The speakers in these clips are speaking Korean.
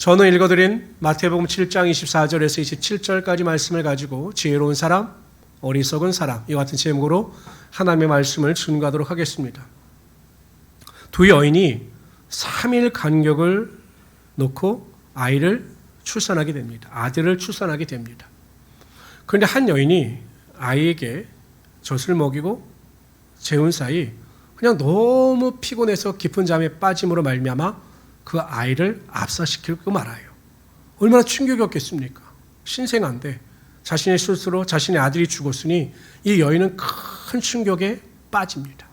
저는 읽어드린 마태복음 7장 24절에서 27절까지 말씀을 가지고 지혜로운 사람, 어리석은 사람 이와 같은 제목으로 하나님의 말씀을 증거하도록 하겠습니다. 두 여인이 3일 간격을 놓고 아이를 출산하게 됩니다. 아들을 출산하게 됩니다. 그런데 한 여인이 아이에게 젖을 먹이고 재운 사이 그냥 너무 피곤해서 깊은 잠에 빠짐으로 말미암아 그 아이를 압사시키고 말아요. 얼마나 충격이었겠습니까? 신생아인데 자신의 실수로 자신의 아들이 죽었으니 이 여인은 큰 충격에 빠집니다.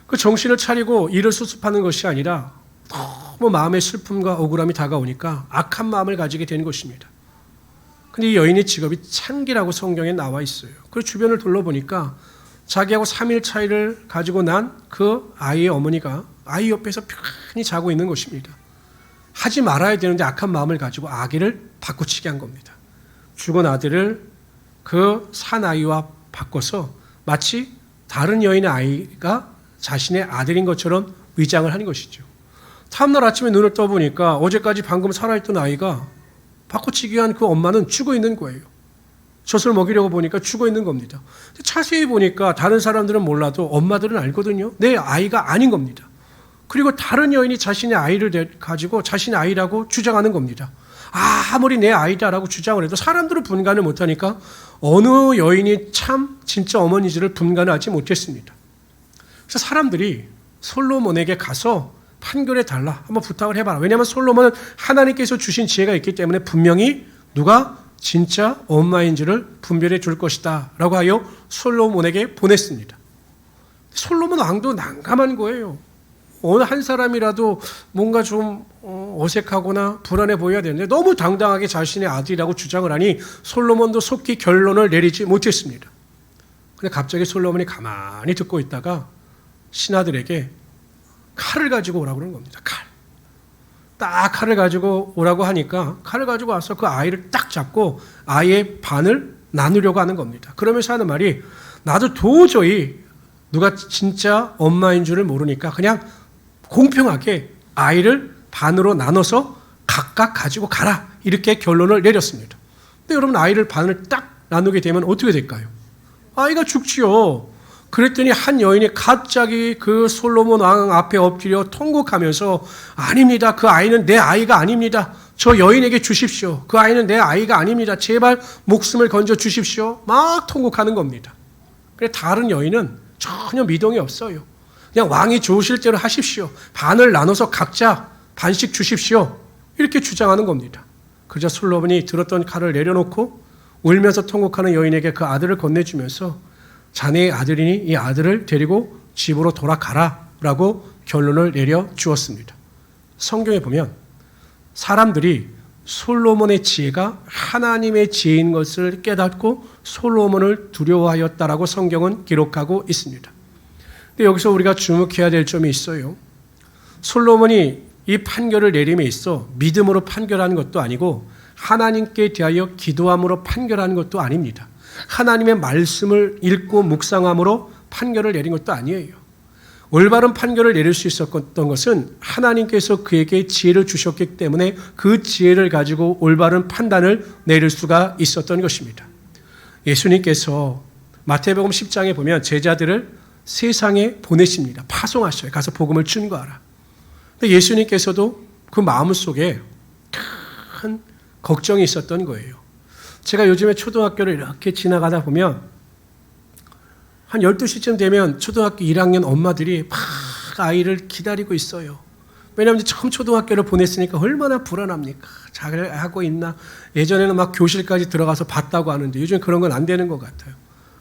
그 정신을 차리고 이를 수습하는 것이 아니라 너무 마음의 슬픔과 억울함이 다가오니까 악한 마음을 가지게 된 것입니다. 근데 이 여인의 직업이 창기라고 성경에 나와 있어요. 그래서 주변을 둘러보니까 자기하고 3일 차이를 가지고 난 그 아이의 어머니가 아이 옆에서 편히 자고 있는 것입니다. 하지 말아야 되는데 악한 마음을 가지고 아기를 바꾸치게 한 겁니다. 죽은 아들을 그 산 아이와 바꿔서 마치 다른 여인의 아이가 자신의 아들인 것처럼 위장을 하는 것이죠. 다음날 아침에 눈을 떠보니까 어제까지 방금 살아있던 아이가 바꿔치기 한 그 엄마는 죽어 있는 거예요. 젖을 먹이려고 보니까 죽어 있는 겁니다. 자세히 보니까 다른 사람들은 몰라도 엄마들은 알거든요. 내 아이가 아닌 겁니다. 그리고 다른 여인이 자신의 아이를 가지고 자신의 아이라고 주장하는 겁니다. 아무리 내 아이다라고 주장을 해도 사람들은 분간을 못하니까 어느 여인이 참 진짜 어머니지를 분간을 하지 못했습니다. 그래서 사람들이 솔로몬에게 가서 판결해 달라 한번 부탁을 해봐라. 왜냐하면 솔로몬은 하나님께서 주신 지혜가 있기 때문에 분명히 누가 진짜 엄마인지를 분별해 줄 것이다 라고 하여 솔로몬에게 보냈습니다. 솔로몬 왕도 난감한 거예요. 어느 한 사람이라도 뭔가 좀 어색하거나 불안해 보여야 되는데 너무 당당하게 자신의 아들이라고 주장을 하니 솔로몬도 속히 결론을 내리지 못했습니다. 근데 갑자기 솔로몬이 가만히 듣고 있다가 신하들에게 칼을 가지고 오라고 그러는 겁니다. 딱 칼을 가지고 오라고 하니까 칼을 가지고 와서 그 아이를 딱 잡고 아이의 반을 나누려고 하는 겁니다. 그러면서 하는 말이 나도 도저히 누가 진짜 엄마인 줄을 모르니까 그냥 공평하게 아이를 반으로 나눠서 각각 가지고 가라 이렇게 결론을 내렸습니다. 근데 여러분 아이를 반을 딱 나누게 되면 어떻게 될까요? 아이가 죽지요. 그랬더니 한 여인이 갑자기 그 솔로몬 왕 앞에 엎드려 통곡하면서 아닙니다. 그 아이는 내 아이가 아닙니다. 저 여인에게 주십시오. 그 아이는 내 아이가 아닙니다. 제발 목숨을 건져 주십시오. 막 통곡하는 겁니다. 그래 다른 여인은 전혀 미동이 없어요. 그냥 왕이 좋으실 대로 하십시오. 반을 나눠서 각자 반씩 주십시오. 이렇게 주장하는 겁니다. 그러자 솔로몬이 들었던 칼을 내려놓고 울면서 통곡하는 여인에게 그 아들을 건네주면서 자네의 아들이니 이 아들을 데리고 집으로 돌아가라 라고 결론을 내려 주었습니다. 성경에 보면 사람들이 솔로몬의 지혜가 하나님의 지혜인 것을 깨닫고 솔로몬을 두려워하였다라고 성경은 기록하고 있습니다. 근데 여기서 우리가 주목해야 될 점이 있어요. 솔로몬이 이 판결을 내림에 있어 믿음으로 판결하는 것도 아니고 하나님께 대하여 기도함으로 판결하는 것도 아닙니다. 하나님의 말씀을 읽고 묵상함으로 판결을 내린 것도 아니에요. 올바른 판결을 내릴 수 있었던 것은 하나님께서 그에게 지혜를 주셨기 때문에 그 지혜를 가지고 올바른 판단을 내릴 수가 있었던 것입니다. 예수님께서 마태복음 10장에 보면 제자들을 세상에 보내십니다. 파송하셔요. 가서 복음을 증거하라. 근데 예수님께서도 그 마음속에 큰 걱정이 있었던 거예요. 제가 요즘에 초등학교를 이렇게 지나가다 보면 한 12시쯤 되면 초등학교 1학년 엄마들이 막 아이를 기다리고 있어요. 왜냐하면 처음 초등학교를 보냈으니까 얼마나 불안합니까? 잘 하고 있나? 예전에는 막 교실까지 들어가서 봤다고 하는데 요즘 그런 건 안 되는 것 같아요.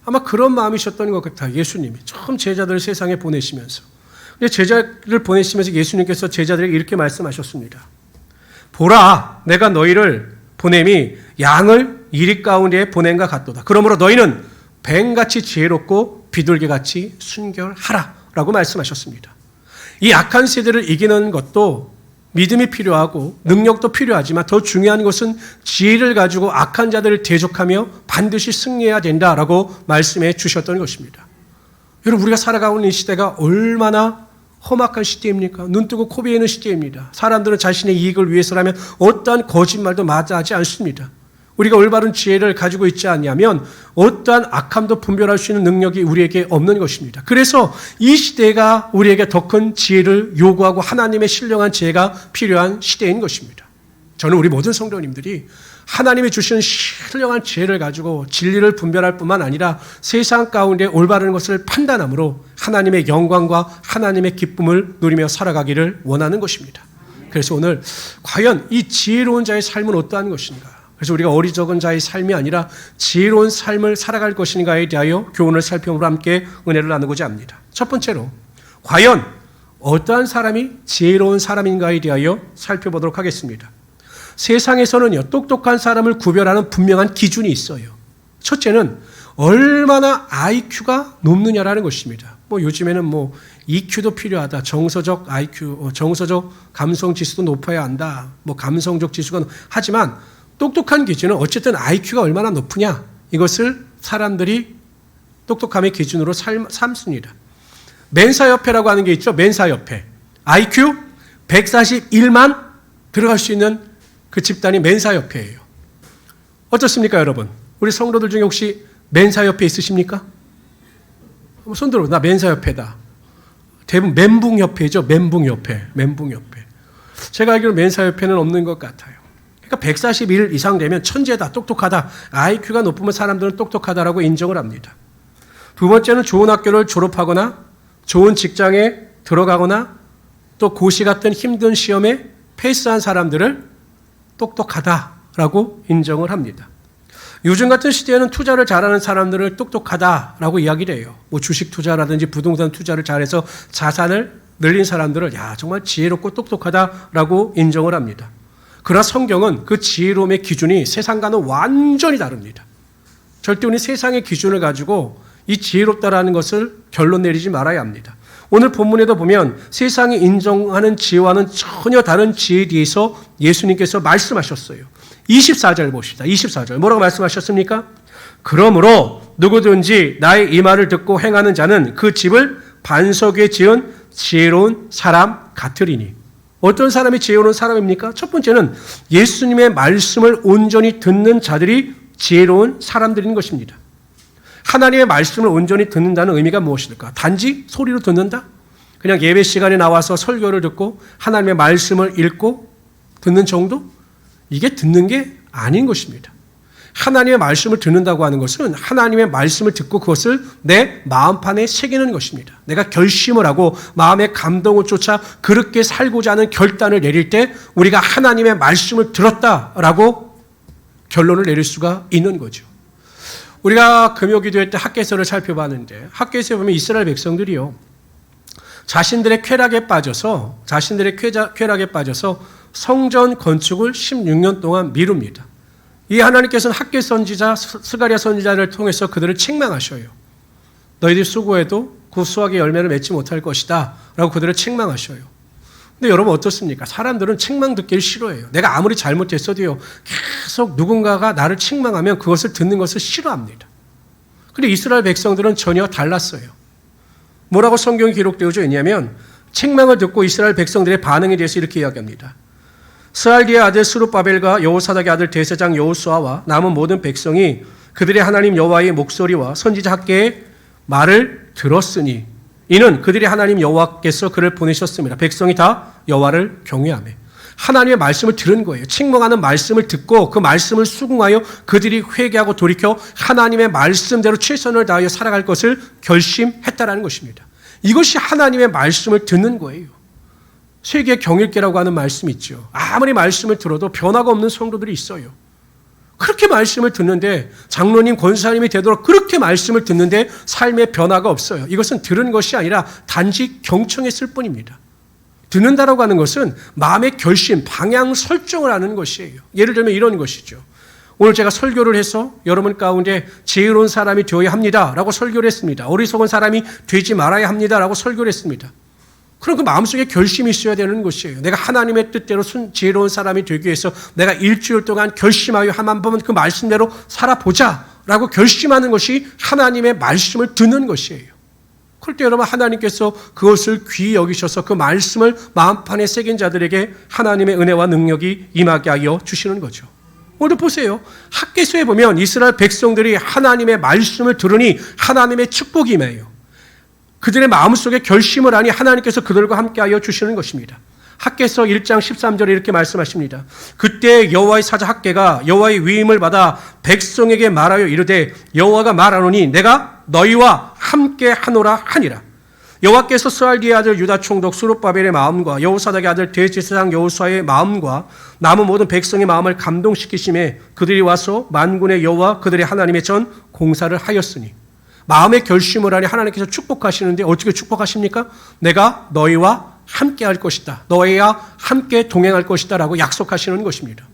아마 그런 마음이셨던 것 같아요. 예수님이 처음 제자들을 세상에 보내시면서. 근데 제자를 보내시면서 예수님께서 제자들에게 이렇게 말씀하셨습니다. 보라, 내가 너희를 보냄이 양을 이리 가운데에 보낸과 같도다. 그러므로 너희는 뱀같이 지혜롭고 비둘기같이 순결하라 라고 말씀하셨습니다. 이 악한 세대를 이기는 것도 믿음이 필요하고 능력도 필요하지만 더 중요한 것은 지혜를 가지고 악한 자들을 대적하며 반드시 승리해야 된다라고 말씀해 주셨던 것입니다. 여러분 우리가 살아가고 있는 이 시대가 얼마나 험악한 시대입니까? 눈 뜨고 코 베이는 시대입니다. 사람들은 자신의 이익을 위해서라면 어떠한 거짓말도 마다하지 않습니다. 우리가 올바른 지혜를 가지고 있지 않냐면 어떠한 악함도 분별할 수 있는 능력이 우리에게 없는 것입니다. 그래서 이 시대가 우리에게 더 큰 지혜를 요구하고 하나님의 신령한 지혜가 필요한 시대인 것입니다. 저는 우리 모든 성도님들이 하나님이 주시는 신령한 지혜를 가지고 진리를 분별할 뿐만 아니라 세상 가운데 올바른 것을 판단함으로 하나님의 영광과 하나님의 기쁨을 누리며 살아가기를 원하는 것입니다. 그래서 오늘 과연 이 지혜로운 자의 삶은 어떠한 것인가? 그래서 우리가 어리석은 자의 삶이 아니라 지혜로운 삶을 살아갈 것인가에 대하여 교훈을 살펴보며 함께 은혜를 나누고자 합니다. 첫 번째로 과연 어떠한 사람이 지혜로운 사람인가에 대하여 살펴보도록 하겠습니다. 세상에서는요, 똑똑한 사람을 구별하는 분명한 기준이 있어요. 첫째는 얼마나 IQ가 높느냐라는 것입니다. 요즘에는 EQ도 필요하다. 정서적 IQ, 정서적 감성 지수도 높아야 한다. 감성적 지수가 하지만 똑똑한 기준은 어쨌든 IQ가 얼마나 높으냐, 이것을 사람들이 똑똑함의 기준으로 삼습니다. 멘사협회라고 하는 게 있죠. 멘사협회. IQ 141만 들어갈 수 있는 그 집단이 멘사협회예요. 어떻습니까, 여러분? 우리 성도들 중에 혹시 멘사협회 있으십니까? 손 들어. 나 멘사협회다. 대부분 멘붕협회죠. 멘붕협회. 제가 알기로 멘사협회는 없는 것 같아요. 그러니까 141 이상 되면 천재다, 똑똑하다. IQ가 높으면 사람들은 똑똑하다라고 인정을 합니다. 두 번째는 좋은 학교를 졸업하거나 좋은 직장에 들어가거나 또 고시 같은 힘든 시험에 패스한 사람들을 똑똑하다라고 인정을 합니다. 요즘 같은 시대에는 투자를 잘하는 사람들을 똑똑하다라고 이야기를 해요. 주식 투자라든지 부동산 투자를 잘해서 자산을 늘린 사람들을 정말 지혜롭고 똑똑하다라고 인정을 합니다. 그러나 성경은 그 지혜로움의 기준이 세상과는 완전히 다릅니다. 절대 우리 세상의 기준을 가지고 이 지혜롭다라는 것을 결론 내리지 말아야 합니다. 오늘 본문에도 보면 세상이 인정하는 지혜와는 전혀 다른 지혜에 대해서 예수님께서 말씀하셨어요. 24절 봅시다. 24절 뭐라고 말씀하셨습니까? 그러므로 누구든지 나의 이 말을 듣고 행하는 자는 그 집을 반석 위에 지은 지혜로운 사람 같으리니. 어떤 사람이 지혜로운 사람입니까? 첫 번째는 예수님의 말씀을 온전히 듣는 자들이 지혜로운 사람들인 것입니다. 하나님의 말씀을 온전히 듣는다는 의미가 무엇일까? 단지 소리로 듣는다? 그냥 예배 시간에 나와서 설교를 듣고 하나님의 말씀을 읽고 듣는 정도? 이게 듣는 게 아닌 것입니다. 하나님의 말씀을 듣는다고 하는 것은 하나님의 말씀을 듣고 그것을 내 마음판에 새기는 것입니다. 내가 결심을 하고 마음의 감동을 쫓아 그렇게 살고자 하는 결단을 내릴 때 우리가 하나님의 말씀을 들었다라고 결론을 내릴 수가 있는 거죠. 우리가 금요기도회 때 학개서를 살펴봤는데 학개서에 보면 이스라엘 백성들이요, 자신들의 쾌락에 빠져서 성전 건축을 16년 동안 미룹니다. 이 하나님께서는 학개 선지자 스가랴 선지자를 통해서 그들을 책망하셔요. 너희들이 수고해도 그 수확의 열매를 맺지 못할 것이다 라고 그들을 책망하셔요. 근데 여러분 어떻습니까? 사람들은 책망 듣기를 싫어해요. 내가 아무리 잘못했어도요, 계속 누군가가 나를 책망하면 그것을 듣는 것을 싫어합니다. 그런데 이스라엘 백성들은 전혀 달랐어요. 뭐라고 성경이 기록되어져 있냐면 책망을 듣고 이스라엘 백성들의 반응에 대해서 이렇게 이야기합니다. 스알디의 아들 스룹바벨과 여호사닥의 아들 대제사장 여호수아와 남은 모든 백성이 그들의 하나님 여호와의 목소리와 선지자 학개의 말을 들었으니 이는 그들의 하나님 여호와께서 그를 보내셨습니다. 백성이 다 여호와를 경외하며. 하나님의 말씀을 들은 거예요. 책망하는 말씀을 듣고 그 말씀을 수긍하여 그들이 회개하고 돌이켜 하나님의 말씀대로 최선을 다하여 살아갈 것을 결심했다라는 것입니다. 이것이 하나님의 말씀을 듣는 거예요. 세계 경일계라고 하는 말씀이 있죠. 아무리 말씀을 들어도 변화가 없는 성도들이 있어요. 그렇게 말씀을 듣는데, 장로님, 권사님이 되도록 그렇게 말씀을 듣는데 삶의 변화가 없어요. 이것은 들은 것이 아니라 단지 경청했을 뿐입니다. 듣는다라고 하는 것은 마음의 결심, 방향 설정을 하는 것이에요. 예를 들면 이런 것이죠. 오늘 제가 설교를 해서 여러분 가운데 지혜로운 사람이 되어야 합니다라고 설교를 했습니다. 어리석은 사람이 되지 말아야 합니다라고 설교를 했습니다. 그럼 그 마음속에 결심이 있어야 되는 것이에요. 내가 하나님의 뜻대로 지혜로운 사람이 되기 위해서 내가 일주일 동안 결심하여 한번 그 말씀대로 살아보자라고 결심하는 것이 하나님의 말씀을 듣는 것이에요. 그럴 때 여러분 하나님께서 그것을 귀히 여기셔서 그 말씀을 마음판에 새긴 자들에게 하나님의 은혜와 능력이 임하게 하여 주시는 거죠. 오늘 보세요. 학개서에 보면 이스라엘 백성들이 하나님의 말씀을 들으니 하나님의 축복이 임해요. 그들의 마음속에 결심을 하니 하나님께서 그들과 함께하여 주시는 것입니다. 학개서 1장 13절에 이렇게 말씀하십니다. 그때 여호와의 사자 학개가 여호와의 위임을 받아 백성에게 말하여 이르되 여호와가 말하노니 내가 너희와 함께 하노라 하니라. 여호와께서 스알디의 아들 유다 총독 스룹바벨의 마음과 여호사닥의 아들 대제사장 여호수아의 마음과 남은 모든 백성의 마음을 감동시키심에 그들이 와서 만군의 여호와 그들의 하나님의 전 공사를 하였으니 마음의 결심을 하니 하나님께서 축복하시는데 어떻게 축복하십니까? 내가 너희와 함께 할 것이다. 너희와 함께 동행할 것이다 라고 약속하시는 것입니다.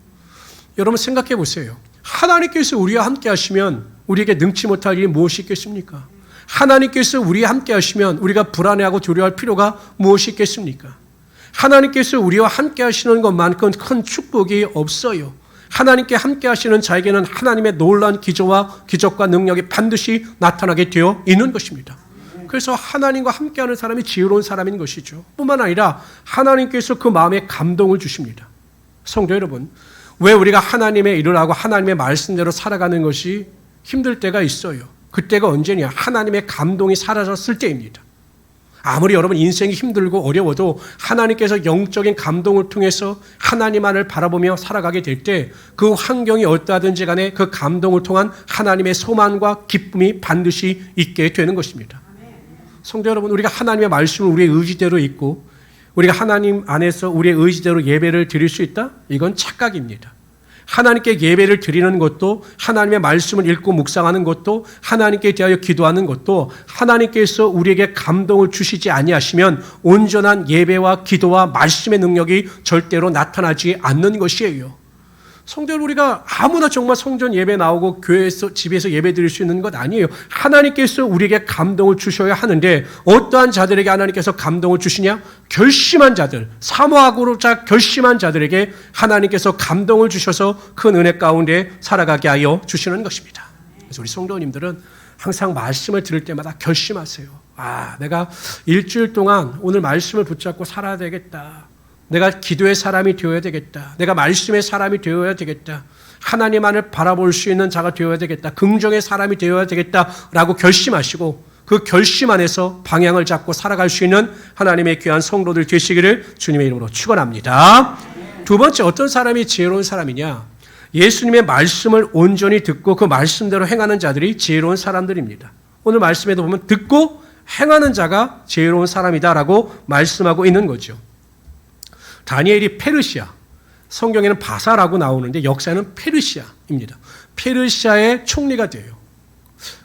여러분 생각해 보세요. 하나님께서 우리와 함께 하시면 우리에게 능치 못할 일이 무엇이 있겠습니까? 하나님께서 우리와 함께 하시면 우리가 불안해하고 두려워할 필요가 무엇이 있겠습니까? 하나님께서 우리와 함께 하시는 것만큼 큰 축복이 없어요. 하나님께 함께 하시는 자에게는 하나님의 놀라운 기적과 능력이 반드시 나타나게 되어 있는 것입니다. 그래서 하나님과 함께하는 사람이 지혜로운 사람인 것이죠. 뿐만 아니라 하나님께서 그 마음에 감동을 주십니다. 성도 여러분, 왜 우리가 하나님의 일을 하고 하나님의 말씀대로 살아가는 것이 힘들 때가 있어요. 그때가 언제냐? 하나님의 감동이 사라졌을 때입니다. 아무리 여러분 인생이 힘들고 어려워도 하나님께서 영적인 감동을 통해서 하나님만을 바라보며 살아가게 될 때 그 환경이 어떠하든지 간에 그 감동을 통한 하나님의 소망과 기쁨이 반드시 있게 되는 것입니다. 성도 여러분, 우리가 하나님의 말씀을 우리의 의지대로 읽고 우리가 하나님 안에서 우리의 의지대로 예배를 드릴 수 있다? 이건 착각입니다. 하나님께 예배를 드리는 것도 하나님의 말씀을 읽고 묵상하는 것도 하나님께 대하여 기도하는 것도 하나님께서 우리에게 감동을 주시지 아니하시면 온전한 예배와 기도와 말씀의 능력이 절대로 나타나지 않는 것이에요. 성도 여러분, 우리가 아무나 정말 성전 예배 나오고 교회에서 집에서 예배 드릴 수 있는 것 아니에요. 하나님께서 우리에게 감동을 주셔야 하는데 어떠한 자들에게 하나님께서 감동을 주시냐? 결심한 자들, 사모하고 결심한 자들에게 하나님께서 감동을 주셔서 큰 은혜 가운데 살아가게 하여 주시는 것입니다. 그래서 우리 성도님들은 항상 말씀을 들을 때마다 결심하세요. 내가 일주일 동안 오늘 말씀을 붙잡고 살아야 되겠다. 내가 기도의 사람이 되어야 되겠다. 내가 말씀의 사람이 되어야 되겠다. 하나님만을 바라볼 수 있는 자가 되어야 되겠다. 긍정의 사람이 되어야 되겠다라고 결심하시고 그 결심 안에서 방향을 잡고 살아갈 수 있는 하나님의 귀한 성도들 되시기를 주님의 이름으로 축원합니다. 두 번째, 어떤 사람이 지혜로운 사람이냐? 예수님의 말씀을 온전히 듣고 그 말씀대로 행하는 자들이 지혜로운 사람들입니다. 오늘 말씀에도 보면 듣고 행하는 자가 지혜로운 사람이다라고 말씀하고 있는 거죠. 다니엘이 페르시아, 성경에는 바사라고 나오는데 역사는 페르시아입니다. 페르시아의 총리가 돼요.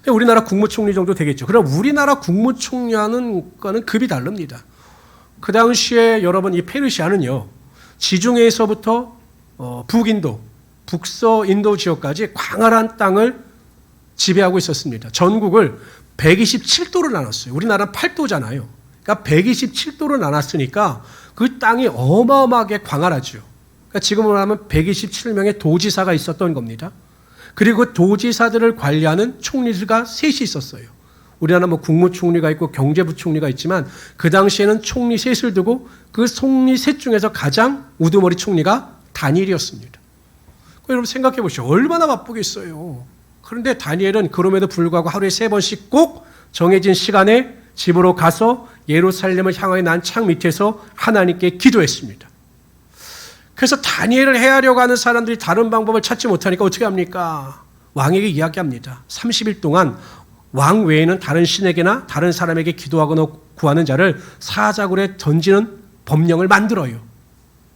우리나라 국무총리 정도 되겠죠. 그럼 우리나라 국무총리하는 거는 급이 다릅니다. 그 당시에 여러분 이 페르시아는요, 지중해에서부터 북인도, 북서인도 지역까지 광활한 땅을 지배하고 있었습니다. 전국을 127도로 나눴어요. 우리나라는 8도잖아요. 그러니까 127도로 나눴으니까 그 땅이 어마어마하게 광활하죠. 그러니까 지금으로 하면 127명의 도지사가 있었던 겁니다. 그리고 그 도지사들을 관리하는 총리가 셋이 있었어요. 우리나라는 국무총리가 있고 경제부총리가 있지만 그 당시에는 총리 셋을 두고 그 총리 셋 중에서 가장 우두머리 총리가 다니엘이었습니다. 여러분 생각해 보시죠. 얼마나 바쁘겠어요. 그런데 다니엘은 그럼에도 불구하고 하루에 3번씩 꼭 정해진 시간에 집으로 가서 예루살렘을 향하여 난 창 밑에서 하나님께 기도했습니다. 그래서 다니엘을 해하려고 하는 사람들이 다른 방법을 찾지 못하니까 어떻게 합니까? 왕에게 이야기합니다. 30일 동안 왕 외에는 다른 신에게나 다른 사람에게 기도하거나 구하는 자를 사자굴에 던지는 법령을 만들어요.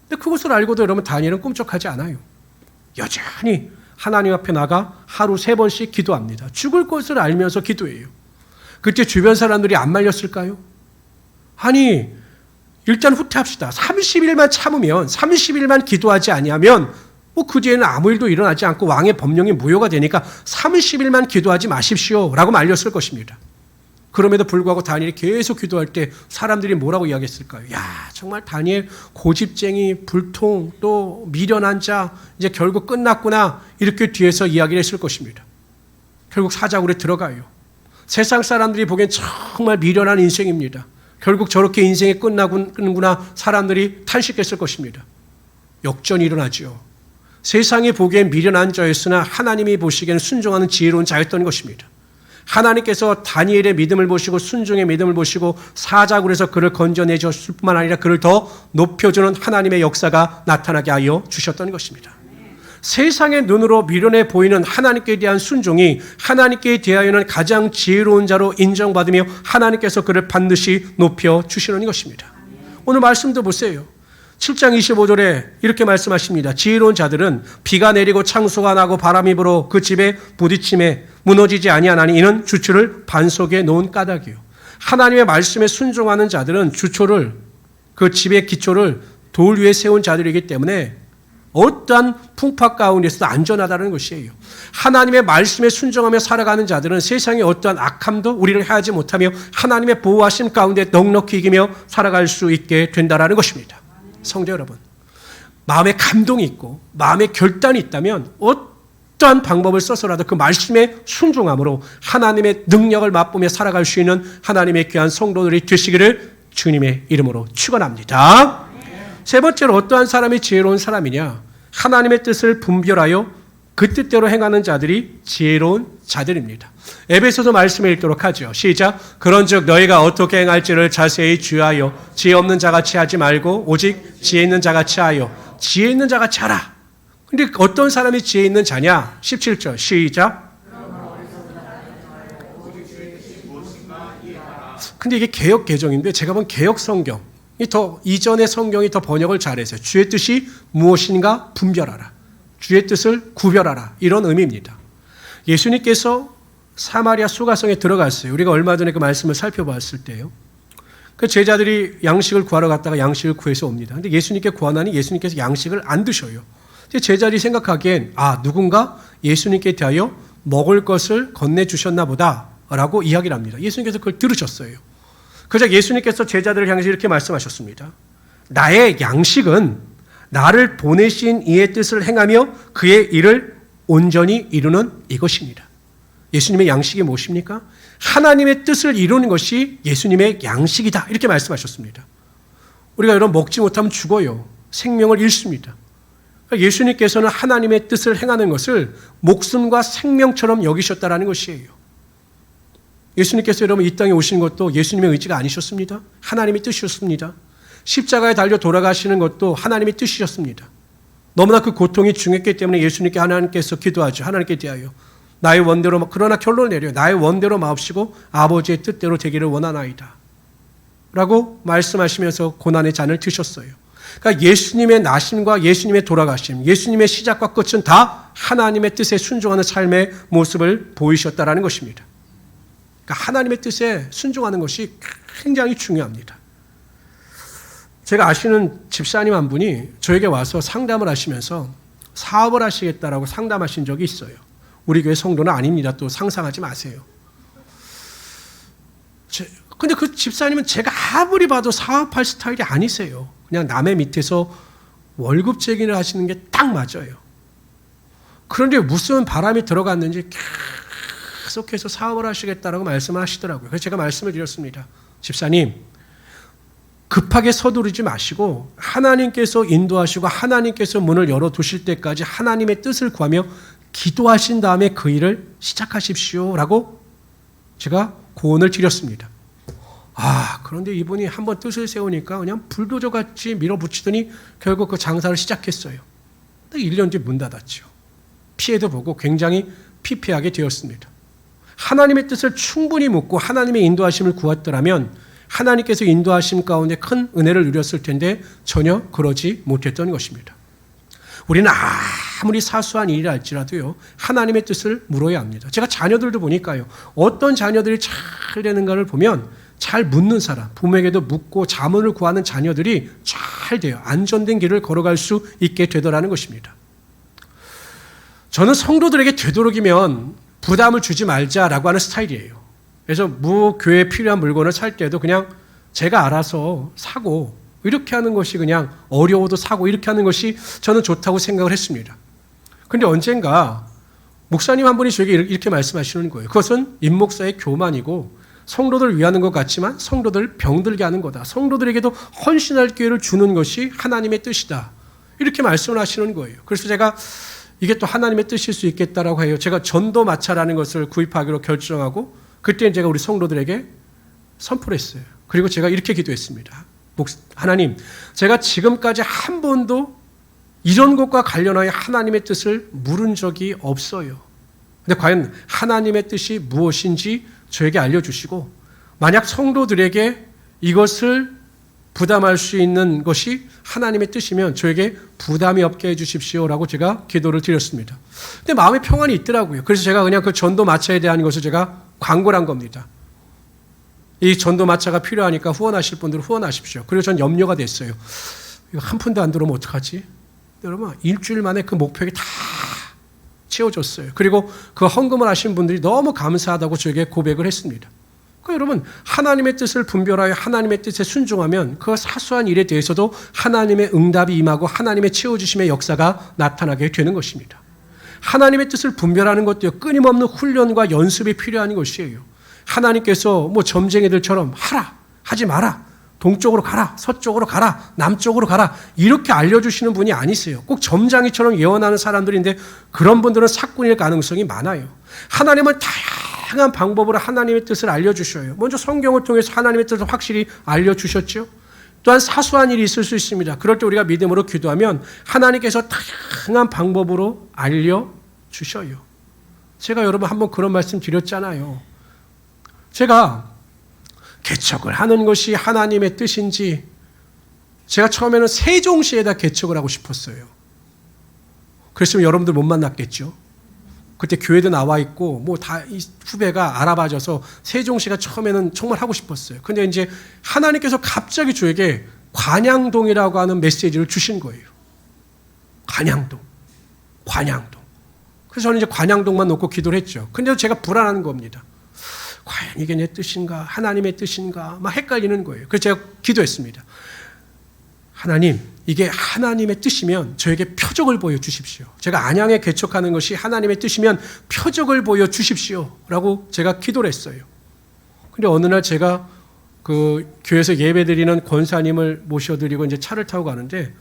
근데 그것을 알고도 여러분 다니엘은 꿈쩍하지 않아요. 여전히 하나님 앞에 나가 하루 3번씩 기도합니다. 죽을 것을 알면서 기도해요. 그때 주변 사람들이 안 말렸을까요? 아니, 일단 후퇴합시다. 30일만 참으면, 30일만 기도하지 아니하면 그 뒤에는 아무 일도 일어나지 않고 왕의 법령이 무효가 되니까 30일만 기도하지 마십시오 라고 말렸을 것입니다. 그럼에도 불구하고 다니엘이 계속 기도할 때 사람들이 뭐라고 이야기했을까요? 야, 정말 다니엘 고집쟁이, 불통, 또 미련한 자, 이제 결국 끝났구나 이렇게 뒤에서 이야기를 했을 것입니다. 결국 사자굴에 들어가요. 세상 사람들이 보기엔 정말 미련한 인생입니다. 결국 저렇게 인생이 끝나는구나 사람들이 탄식했을 것입니다. 역전이 일어나죠. 세상이 보기엔 미련한 자였으나 하나님이 보시기에는 순종하는 지혜로운 자였던 것입니다. 하나님께서 다니엘의 믿음을 보시고 순종의 믿음을 보시고 사자굴에서 해서 그를 건져내셨을 뿐만 아니라 그를 더 높여주는 하나님의 역사가 나타나게 하여 주셨던 것입니다. 세상의 눈으로 미련해 보이는 하나님께 대한 순종이 하나님께 대하여는 가장 지혜로운 자로 인정받으며 하나님께서 그를 반드시 높여주시는 것입니다. 오늘 말씀도 보세요. 7장 25절에 이렇게 말씀하십니다. 지혜로운 자들은 비가 내리고 창수가 나고 바람이 불어 그 집에 부딪힘에 무너지지 아니하나니 이는 주초를 반석에 놓은 까닭이요. 하나님의 말씀에 순종하는 자들은 주초를, 그 집의 기초를 돌 위에 세운 자들이기 때문에 어떠한 풍파 가운데서도 안전하다는 것이에요. 하나님의 말씀에 순종하며 살아가는 자들은 세상의 어떠한 악함도 우리를 해하지 못하며 하나님의 보호하심 가운데 넉넉히 이기며 살아갈 수 있게 된다는 것입니다. 성도 여러분, 마음에 감동이 있고 마음에 결단이 있다면 어떠한 방법을 써서라도 그 말씀에 순종함으로 하나님의 능력을 맛보며 살아갈 수 있는 하나님의 귀한 성도들이 되시기를 주님의 이름으로 축원합니다. 세 번째로 어떠한 사람이 지혜로운 사람이냐? 하나님의 뜻을 분별하여 그 뜻대로 행하는 자들이 지혜로운 자들입니다. 에베소서 말씀을 읽도록 하죠. 시작. 그런즉 너희가 어떻게 행할지를 자세히 주의하여 지혜 없는 자같이 하지 말고 오직 지혜 있는 자같이 하여 지혜 있는 자같이 하라. 근데 어떤 사람이 지혜 있는 자냐? 17절 시작. 근데 이게 개역 개정인데 제가 본 개역 성경 더 이전의 성경이 더 번역을 잘해서 주의 뜻이 무엇인가 분별하라. 주의 뜻을 구별하라. 이런 의미입니다. 예수님께서 사마리아 수가성에 들어갔어요. 우리가 얼마 전에 그 말씀을 살펴봤을 때요. 그 제자들이 양식을 구하러 갔다가 양식을 구해서 옵니다. 근데 예수님께 구하나니 예수님께서 양식을 안 드셔요. 근데 제자들이 생각하기엔 누군가 예수님께 대하여 먹을 것을 건네주셨나 보다 라고 이야기를 합니다. 예수님께서 그걸 들으셨어요. 그러자 예수님께서 제자들을 향해서 이렇게 말씀하셨습니다. 나의 양식은 나를 보내신 이의 뜻을 행하며 그의 일을 온전히 이루는 이것입니다. 예수님의 양식이 무엇입니까? 하나님의 뜻을 이루는 것이 예수님의 양식이다. 이렇게 말씀하셨습니다. 우리가 여러분 먹지 못하면 죽어요. 생명을 잃습니다. 예수님께서는 하나님의 뜻을 행하는 것을 목숨과 생명처럼 여기셨다라는 것이에요. 예수님께서 여러분 이 땅에 오신 것도 예수님의 의지가 아니셨습니다. 하나님의 뜻이었습니다. 십자가에 달려 돌아가시는 것도 하나님의 뜻이셨습니다. 너무나 그 고통이 중했기 때문에 예수님께 하나님께서 기도하죠. 하나님께 대하여 나의 원대로, 그러나 결론을 내려요. 나의 원대로 마옵시고 아버지의 뜻대로 되기를 원하나이다 라고 말씀하시면서 고난의 잔을 드셨어요. 그러니까 예수님의 나심과 예수님의 돌아가심, 예수님의 시작과 끝은 다 하나님의 뜻에 순종하는 삶의 모습을 보이셨다라는 것입니다. 그러니까 하나님의 뜻에 순종하는 것이 굉장히 중요합니다. 제가 아시는 집사님 한 분이 저에게 와서 상담을 하시면서 사업을 하시겠다라고 상담하신 적이 있어요. 우리 교회 성도는 아닙니다. 또 상상하지 마세요. 근데 그 집사님은 제가 아무리 봐도 사업할 스타일이 아니세요. 그냥 남의 밑에서 월급쟁이를 하시는 게 딱 맞아요. 그런데 무슨 바람이 들어갔는지 계속해서 사업을 하시겠다라고 말씀을 하시더라고요. 그래서 제가 말씀을 드렸습니다. 집사님, 급하게 서두르지 마시고 하나님께서 인도하시고 하나님께서 문을 열어두실 때까지 하나님의 뜻을 구하며 기도하신 다음에 그 일을 시작하십시오 라고 제가 고언을 드렸습니다. 그런데 이분이 한번 뜻을 세우니까 그냥 불도저같이 밀어붙이더니 결국 그 장사를 시작했어요. 1년 뒤에 문 닫았죠. 피해도 보고 굉장히 피폐하게 되었습니다. 하나님의 뜻을 충분히 묻고 하나님의 인도하심을 구했더라면 하나님께서 인도하심 가운데 큰 은혜를 누렸을 텐데 전혀 그러지 못했던 것입니다. 우리는 아무리 사소한 일이라 할지라도요, 하나님의 뜻을 물어야 합니다. 제가 자녀들도 보니까요, 어떤 자녀들이 잘 되는가를 보면 잘 묻는 사람, 부모에게도 묻고 자문을 구하는 자녀들이 잘 돼요. 안전된 길을 걸어갈 수 있게 되더라는 것입니다. 저는 성도들에게 되도록이면 부담을 주지 말자라고 하는 스타일이에요. 그래서 교회에 필요한 물건을 살 때도 그냥 제가 알아서 사고 이렇게 하는 것이 그냥 어려워도 사고 이렇게 하는 것이 저는 좋다고 생각을 했습니다. 그런데 언젠가 목사님 한 분이 저에게 이렇게 말씀하시는 거예요. 그것은 임목사의 교만이고 성도들을 위하는 것 같지만 성도들을 병들게 하는 거다. 성도들에게도 헌신할 기회를 주는 것이 하나님의 뜻이다. 이렇게 말씀을 하시는 거예요. 그래서 제가 이게 또 하나님의 뜻일 수 있겠다라고 해요. 제가 전도마차라는 것을 구입하기로 결정하고 그때는 제가 우리 성도들에게 선포를 했어요. 그리고 제가 이렇게 기도했습니다. 하나님, 제가 지금까지 한 번도 이런 것과 관련하여 하나님의 뜻을 물은 적이 없어요. 근데 과연 하나님의 뜻이 무엇인지 저에게 알려주시고 만약 성도들에게 이것을 부담할 수 있는 것이 하나님의 뜻이면 저에게 부담이 없게 해주십시오라고 제가 기도를 드렸습니다. 근데 마음의 평안이 있더라고요. 그래서 제가 그냥 그 전도 마차에 대한 것을 제가 광고를 한 겁니다. 이 전도 마차가 필요하니까 후원하실 분들은 후원하십시오. 그리고 전 염려가 됐어요. 이거 한 푼도 안 들어오면 어떡하지? 여러분, 일주일 만에 그 목표가 다 채워졌어요. 그리고 그 헌금을 하신 분들이 너무 감사하다고 저에게 고백을 했습니다. 그러니까 여러분, 하나님의 뜻을 분별하여 하나님의 뜻에 순종하면 그 사소한 일에 대해서도 하나님의 응답이 임하고 하나님의 채워주심의 역사가 나타나게 되는 것입니다. 하나님의 뜻을 분별하는 것도요, 끊임없는 훈련과 연습이 필요한 것이에요. 하나님께서 뭐 점쟁이들처럼 하라, 하지 마라, 동쪽으로 가라, 서쪽으로 가라, 남쪽으로 가라 이렇게 알려주시는 분이 아니세요. 꼭 점장이처럼 예언하는 사람들인데 그런 분들은 사꾼일 가능성이 많아요. 하나님은 다양한 방법으로 하나님의 뜻을 알려주셔요. 먼저 성경을 통해서 하나님의 뜻을 확실히 알려주셨죠. 또한 사소한 일이 있을 수 있습니다. 그럴 때 우리가 믿음으로 기도하면 하나님께서 다양한 방법으로 알려주셔요. 제가 여러분 한번 그런 말씀 드렸잖아요. 제가 개척을 하는 것이 하나님의 뜻인지 제가 처음에는 세종시에다 개척을 하고 싶었어요. 그랬으면 여러분들 못 만났겠죠. 그때 교회도 나와 있고 뭐 다 이 후배가 알아봐줘서 세종시가 처음에는 정말 하고 싶었어요. 근데 이제 하나님께서 갑자기 저에게 관양동이라고 하는 메시지를 주신 거예요. 관양동. 그래서 저는 이제 관양동만 놓고 기도를 했죠. 근데 제가 불안한 겁니다. 과연 이게 내 뜻인가? 하나님의 뜻인가? 막 헷갈리는 거예요. 그래서 제가 기도했습니다. 하나님, 이게 하나님의 뜻이면 저에게 표적을 보여주십시오. 제가 안양에 개척하는 것이 하나님의 뜻이면 표적을 보여주십시오. 라고 제가 기도를 했어요. 근데 어느 날 제가 그 교회에서 예배드리는 권사님을 모셔드리고 이제 차를 타고 가는데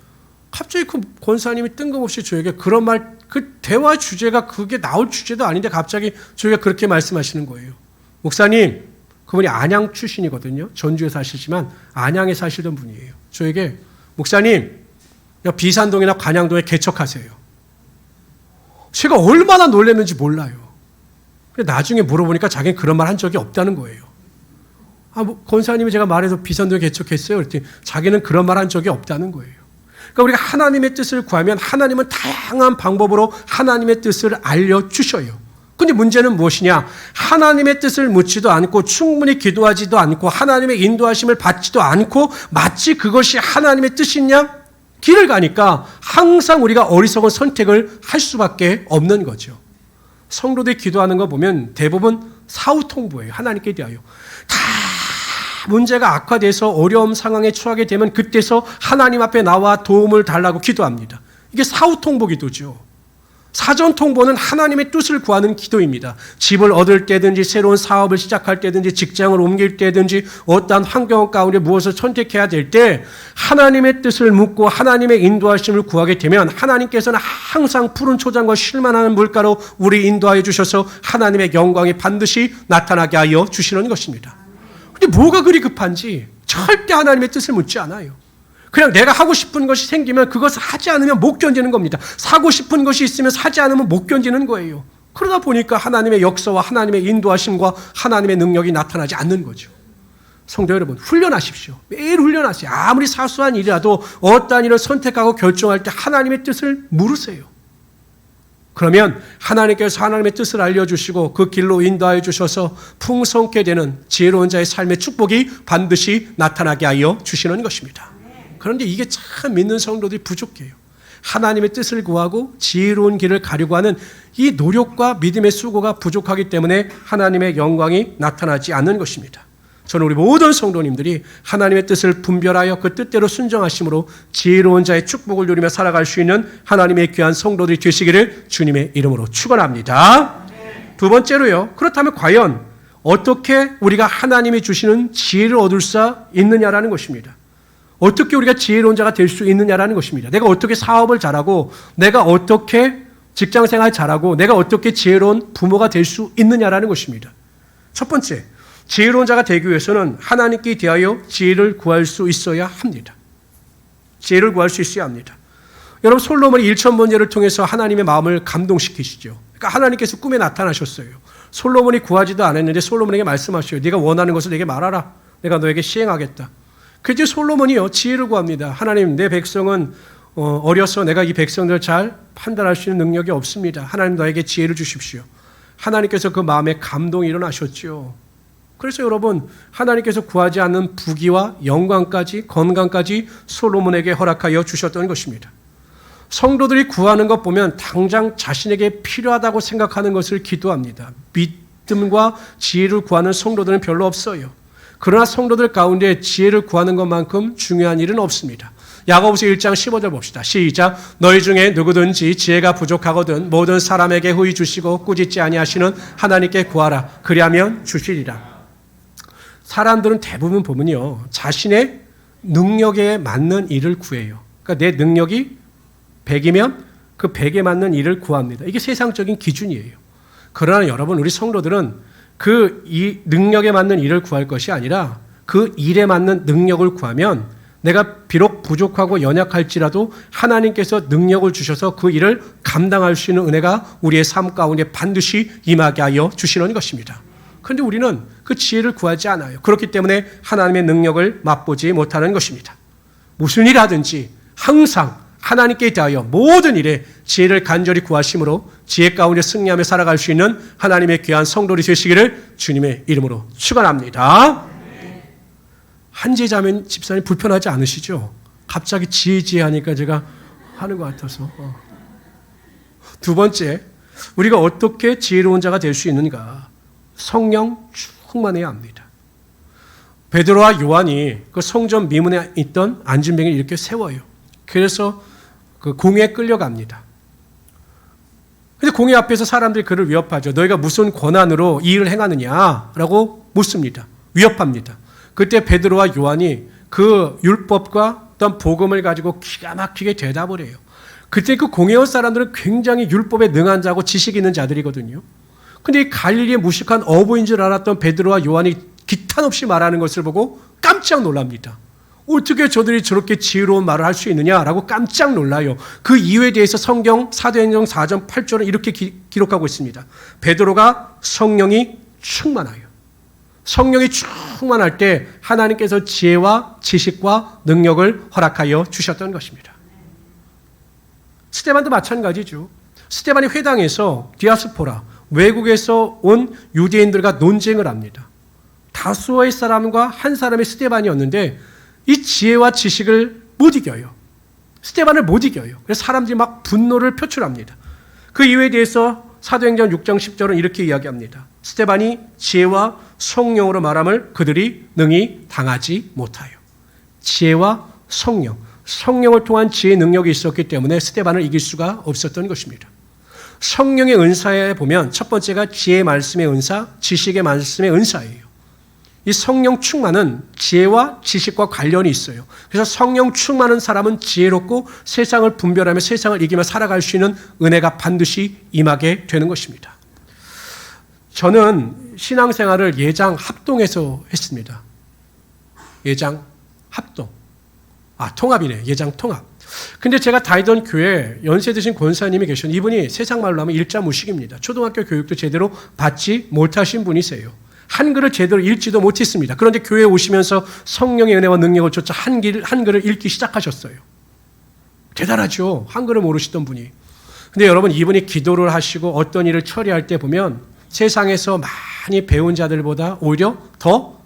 갑자기 그 권사님이 뜬금없이 저에게 그런 말, 그 대화 주제가 그게 나올 주제도 아닌데 갑자기 저에게 그렇게 말씀하시는 거예요. 목사님, 그분이 안양 출신이거든요. 전주에 사시지만 안양에 사시던 분이에요. 저에게 목사님, 비산동이나 관양동에 개척하세요. 제가 얼마나 놀랐는지 몰라요. 근데 나중에 물어보니까 자기는 그런 말 한 적이 없다는 거예요. 권사님이 제가 말해서 비산동에 개척했어요. 그랬더니 자기는 그런 말 한 적이 없다는 거예요. 그러니까 우리가 하나님의 뜻을 구하면 하나님은 다양한 방법으로 하나님의 뜻을 알려주셔요. 근데 문제는 무엇이냐? 하나님의 뜻을 묻지도 않고 충분히 기도하지도 않고 하나님의 인도하심을 받지도 않고 마치 그것이 하나님의 뜻이냐? 길을 가니까 항상 우리가 어리석은 선택을 할 수밖에 없는 거죠. 성도들이 기도하는 거 보면 대부분 사후통보예요. 하나님께 대하여. 다 문제가 악화돼서 어려움 상황에 처하게 되면 그때서 하나님 앞에 나와 도움을 달라고 기도합니다. 이게 사후통보 기도죠. 사전 통보는 하나님의 뜻을 구하는 기도입니다. 집을 얻을 때든지 새로운 사업을 시작할 때든지 직장을 옮길 때든지 어떠한 환경 가운데 무엇을 선택해야 될 때 하나님의 뜻을 묻고 하나님의 인도하심을 구하게 되면 하나님께서는 항상 푸른 초장과 쉴만한 물가로 우리 인도하여 주셔서 하나님의 영광이 반드시 나타나게 하여 주시는 것입니다. 그런데 뭐가 그리 급한지 절대 하나님의 뜻을 묻지 않아요. 그냥 내가 하고 싶은 것이 생기면 그것을 하지 않으면 못 견디는 겁니다. 사고 싶은 것이 있으면 사지 않으면 못 견디는 거예요. 그러다 보니까 하나님의 역사와 하나님의 인도하심과 하나님의 능력이 나타나지 않는 거죠. 성도 여러분, 훈련하십시오. 매일 훈련하세요. 아무리 사소한 일이라도 어떠한 일을 선택하고 결정할 때 하나님의 뜻을 물으세요. 그러면 하나님께서 하나님의 뜻을 알려주시고 그 길로 인도하여 주셔서 풍성케 되는 지혜로운 자의 삶의 축복이 반드시 나타나게 하여 주시는 것입니다. 그런데 이게 참 믿는 성도들이 부족해요. 하나님의 뜻을 구하고 지혜로운 길을 가려고 하는 이 노력과 믿음의 수고가 부족하기 때문에 하나님의 영광이 나타나지 않는 것입니다. 저는 우리 모든 성도님들이 하나님의 뜻을 분별하여 그 뜻대로 순종하심으로 지혜로운 자의 축복을 누리며 살아갈 수 있는 하나님의 귀한 성도들이 되시기를 주님의 이름으로 축원합니다. 두 번째로요. 그렇다면 과연 어떻게 우리가 하나님이 주시는 지혜를 얻을 수 있느냐라는 것입니다. 어떻게 우리가 지혜로운 자가 될 수 있느냐라는 것입니다. 내가 어떻게 사업을 잘하고, 내가 어떻게 직장생활 잘하고, 내가 어떻게 지혜로운 부모가 될 수 있느냐라는 것입니다. 첫 번째, 지혜로운 자가 되기 위해서는 하나님께 대하여 지혜를 구할 수 있어야 합니다. 지혜를 구할 수 있어야 합니다. 여러분, 솔로몬이 1,000번제를 통해서 하나님의 마음을 감동시키시죠. 그러니까 하나님께서 꿈에 나타나셨어요. 솔로몬이 구하지도 않았는데 솔로몬에게 말씀하셔요. 네가 원하는 것을 내게 말하라. 내가 너에게 시행하겠다. 그래서 솔로몬이요, 지혜를 구합니다. 하나님, 내 백성은 어려서 내가 이 백성들을 잘 판단할 수 있는 능력이 없습니다. 하나님, 너에게 지혜를 주십시오. 하나님께서 그 마음에 감동이 일어나셨죠. 그래서 여러분, 하나님께서 구하지 않는 부귀와 영광까지, 건강까지 솔로몬에게 허락하여 주셨던 것입니다. 성도들이 구하는 것 보면 당장 자신에게 필요하다고 생각하는 것을 기도합니다. 믿음과 지혜를 구하는 성도들은 별로 없어요. 그러나 성도들 가운데 지혜를 구하는 것만큼 중요한 일은 없습니다. 야고보서 1장 15절 봅시다. 시작. 너희 중에 누구든지 지혜가 부족하거든 모든 사람에게 후히 주시고 꾸짖지 아니하시는 하나님께 구하라. 그리하면 주시리라. 사람들은 대부분 보면요, 자신의 능력에 맞는 일을 구해요. 그러니까 내 능력이 100이면 그 100에 맞는 일을 구합니다. 이게 세상적인 기준이에요. 그러나 여러분, 우리 성도들은 이 능력에 맞는 일을 구할 것이 아니라 그 일에 맞는 능력을 구하면 내가 비록 부족하고 연약할지라도 하나님께서 능력을 주셔서 그 일을 감당할 수 있는 은혜가 우리의 삶 가운데 반드시 임하게 하여 주시는 것입니다. 그런데 우리는 그 지혜를 구하지 않아요. 그렇기 때문에 하나님의 능력을 맛보지 못하는 것입니다. 무슨 일 하든지 항상 하나님께 대하여 모든 일에 지혜를 간절히 구하심으로 지혜 가운데 승리하며 살아갈 수 있는 하나님의 귀한 성도들이 되시기를 주님의 이름으로 축원합니다. 한제자면 집사님 불편하지 않으시죠? 갑자기 지혜 하니까 제가 하는 것 같아서. 두 번째, 우리가 어떻게 지혜로운 자가 될 수 있는가? 성령 충만해야 합니다. 베드로와 요한이 그 성전 미문에 있던 안진뱅이를 이렇게 세워요. 그래서 그 공회에 끌려갑니다. 근데 공회 앞에서 사람들이 그를 위협하죠. 너희가 무슨 권한으로 이 일을 행하느냐라고 묻습니다. 위협합니다. 그때 베드로와 요한이 그 율법과 어떤 복음을 가지고 기가 막히게 대답을 해요. 그때 그 공회원 사람들은 굉장히 율법에 능한 자고 지식 있는 자들이거든요. 근데 이 갈릴리의 무식한 어부인 줄 알았던 베드로와 요한이 기탄 없이 말하는 것을 보고 깜짝 놀랍니다. 어떻게 저들이 저렇게 지혜로운 말을 할 수 있느냐라고 깜짝 놀라요. 그 이유에 대해서 성경 사도행전 4장 8절은 이렇게 기록하고 있습니다. 베드로가 성령이 충만하여. 성령이 충만할 때 하나님께서 지혜와 지식과 능력을 허락하여 주셨던 것입니다. 스데반도 마찬가지죠. 스데반이 회당에서 디아스포라, 외국에서 온 유대인들과 논쟁을 합니다. 다수의 사람과 한 사람의 스데반이었는데 이 지혜와 지식을 못 이겨요. 스데반을 못 이겨요. 그래서 사람들이 막 분노를 표출합니다. 그 이유에 대해서 사도행전 6장 10절은 이렇게 이야기합니다. 스데반이 지혜와 성령으로 말함을 그들이 능히 당하지 못하여. 지혜와 성령, 성령을 통한 지혜의 능력이 있었기 때문에 스데반을 이길 수가 없었던 것입니다. 성령의 은사에 보면 첫 번째가 지혜의 말씀의 은사, 지식의 말씀의 은사예요. 이 성령 충만은 지혜와 지식과 관련이 있어요. 그래서 성령 충만한 사람은 지혜롭고 세상을 분별하며 세상을 이기며 살아갈 수 있는 은혜가 반드시 임하게 되는 것입니다. 저는 신앙생활을 예장 합동에서 했습니다. 예장 합동. 통합이네. 예장 통합. 근데 제가 다니던 교회에 연세 드신 권사님이 계셨는데 이분이 세상 말로 하면 일자무식입니다. 초등학교 교육도 제대로 받지 못하신 분이세요. 한글을 제대로 읽지도 못했습니다. 그런데 교회에 오시면서 성령의 은혜와 능력을 쫓아 한글을 읽기 시작하셨어요. 대단하죠. 한글을 모르시던 분이. 근데 여러분, 이분이 기도를 하시고 어떤 일을 처리할 때 보면 세상에서 많이 배운 자들보다 오히려 더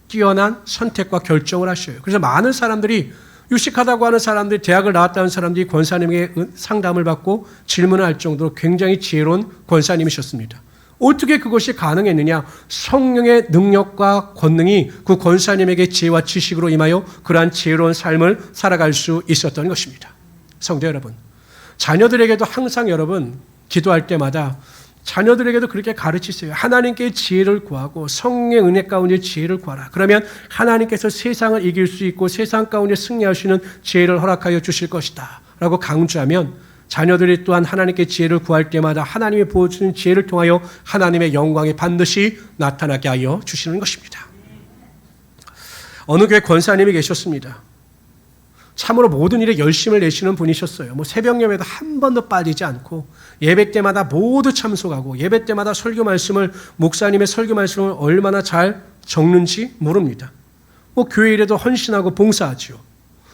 뛰어난 선택과 결정을 하셔요. 그래서 많은 사람들이, 유식하다고 하는 사람들이, 대학을 나왔다는 사람들이 권사님에게 상담을 받고 질문을 할 정도로 굉장히 지혜로운 권사님이셨습니다. 어떻게 그것이 가능했느냐? 성령의 능력과 권능이 그 권사님에게 지혜와 지식으로 임하여 그러한 지혜로운 삶을 살아갈 수 있었던 것입니다. 성도 여러분, 자녀들에게도 항상 여러분 기도할 때마다 자녀들에게도 그렇게 가르치세요. 하나님께 지혜를 구하고 성령의 은혜 가운데 지혜를 구하라. 그러면 하나님께서 세상을 이길 수 있고 세상 가운데 승리할 수 있는 지혜를 허락하여 주실 것이다 라고 강조하면 자녀들이 또한 하나님께 지혜를 구할 때마다 하나님이 보여주는 지혜를 통하여 하나님의 영광이 반드시 나타나게 하여 주시는 것입니다. 어느 교회 권사님이 계셨습니다. 참으로 모든 일에 열심을 내시는 분이셨어요. 새벽 예배도 한 번도 빠지지 않고 예배 때마다 모두 참석하고 예배 때마다 설교 말씀을 목사님의 설교 말씀을 얼마나 잘 적는지 모릅니다. 교회 일에도 헌신하고 봉사하지요.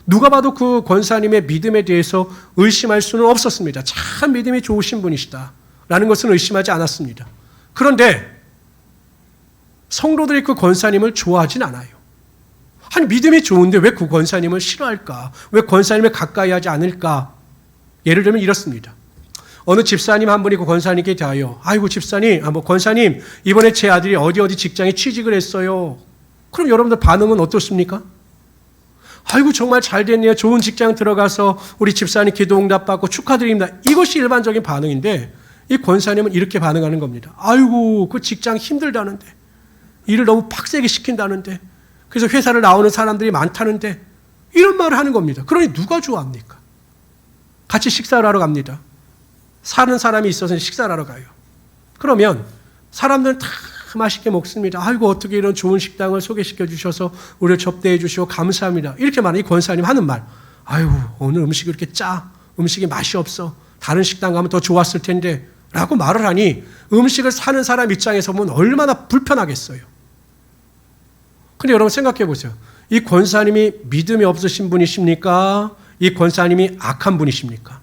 누가 봐도 그 권사님의 믿음에 대해서 의심할 수는 없었습니다. 참 믿음이 좋으신 분이시다 라는 것은 의심하지 않았습니다. 그런데 성도들이 그 권사님을 좋아하진 않아요. 아니 믿음이 좋은데 왜 그 권사님을 싫어할까? 왜 권사님을 가까이 하지 않을까? 예를 들면 이렇습니다. 어느 집사님 한 분이 그 권사님께 대하여 아이고 집사님, 권사님 이번에 제 아들이 어디 직장에 취직을 했어요. 그럼 여러분들 반응은 어떻습니까? 아이고 정말 잘 됐네요. 좋은 직장 들어가서 우리 집사님 기도 응답받고 축하드립니다. 이것이 일반적인 반응인데 이 권사님은 이렇게 반응하는 겁니다. 아이고 그 직장 힘들다는데 일을 너무 빡세게 시킨다는데 그래서 회사를 나오는 사람들이 많다는데 이런 말을 하는 겁니다. 그러니 누가 좋아합니까? 같이 식사를 하러 갑니다. 사는 사람이 있어서 식사를 하러 가요. 그러면 사람들은 다 맛있게 먹습니다. 아이고 어떻게 이런 좋은 식당을 소개시켜 주셔서 우리를 접대해 주시고 감사합니다. 이렇게 말하는 이 권사님 하는 말. 아이고 오늘 음식이 이렇게 짜. 음식이 맛이 없어. 다른 식당 가면 더 좋았을 텐데 라고 말을 하니 음식을 사는 사람 입장에서 보면 얼마나 불편하겠어요. 근데 여러분 생각해 보세요. 이 권사님이 믿음이 없으신 분이십니까? 이 권사님이 악한 분이십니까?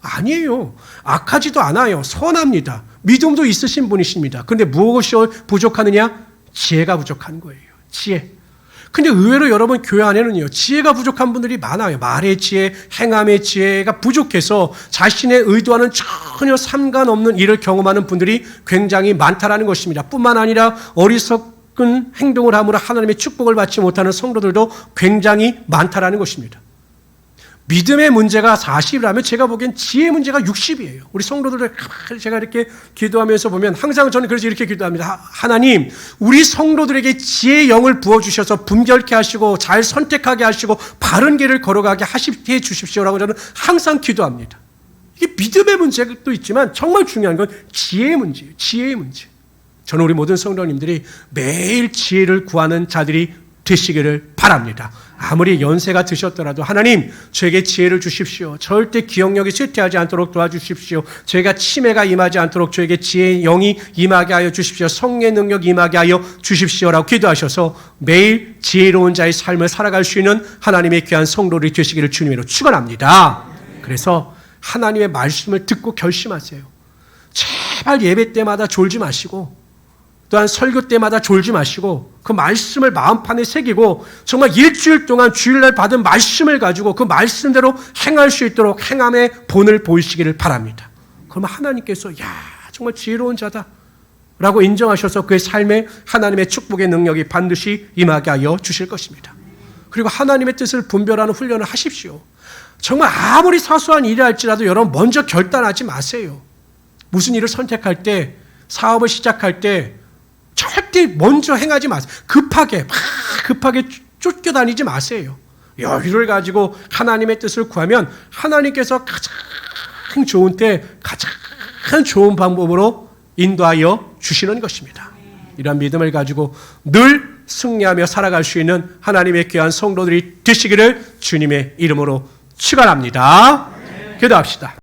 아니에요. 악하지도 않아요. 선합니다. 믿음도 있으신 분이십니다. 그런데 무엇이 부족하느냐? 지혜가 부족한 거예요. 지혜. 근데 의외로 여러분 교회 안에는요. 지혜가 부족한 분들이 많아요. 말의 지혜, 행함의 지혜가 부족해서 자신의 의도와는 전혀 상관없는 일을 경험하는 분들이 굉장히 많다라는 것입니다. 뿐만 아니라 어리석은 행동을 함으로 하나님의 축복을 받지 못하는 성도들도 굉장히 많다라는 것입니다. 믿음의 문제가 40이라면 제가 보기엔 지혜 문제가 60이에요. 우리 성도들 제가 이렇게 기도하면서 보면 항상 저는 그래서 이렇게 기도합니다. 하나님, 우리 성도들에게 지혜의 영을 부어주셔서 분별케 하시고 잘 선택하게 하시고 바른 길을 걸어가게 해 주십시오라고 저는 항상 기도합니다. 이게 믿음의 문제도 있지만 정말 중요한 건 지혜의 문제예요. 지혜의 문제. 저는 우리 모든 성도님들이 매일 지혜를 구하는 자들이 되시기를 바랍니다. 아무리 연세가 드셨더라도 하나님 저에게 지혜를 주십시오. 절대 기억력이 쇠퇴하지 않도록 도와주십시오. 저희가 치매가 임하지 않도록 저에게 지혜의 영이 임하게 하여 주십시오. 성령의 능력 임하게 하여 주십시오라고 기도하셔서 매일 지혜로운 자의 삶을 살아갈 수 있는 하나님의 귀한 성도들이 되시기를 주님으로 축원합니다. 그래서 하나님의 말씀을 듣고 결심하세요. 제발 예배 때마다 졸지 마시고 또한 설교 때마다 졸지 마시고 그 말씀을 마음판에 새기고 정말 일주일 동안 주일날 받은 말씀을 가지고 그 말씀대로 행할 수 있도록 행함의 본을 보이시기를 바랍니다. 그러면 하나님께서 야 정말 지혜로운 자다 라고 인정하셔서 그의 삶에 하나님의 축복의 능력이 반드시 임하게 하여 주실 것입니다. 그리고 하나님의 뜻을 분별하는 훈련을 하십시오. 정말 아무리 사소한 일이 할지라도 여러분 먼저 결단하지 마세요. 무슨 일을 선택할 때 사업을 시작할 때 절대 먼저 행하지 마세요. 급하게 쫓겨다니지 마세요. 여유를 가지고 하나님의 뜻을 구하면 하나님께서 가장 좋은 때 가장 좋은 방법으로 인도하여 주시는 것입니다. 이런 믿음을 가지고 늘 승리하며 살아갈 수 있는 하나님의 귀한 성도들이 되시기를 주님의 이름으로 축원합니다. 기도합시다.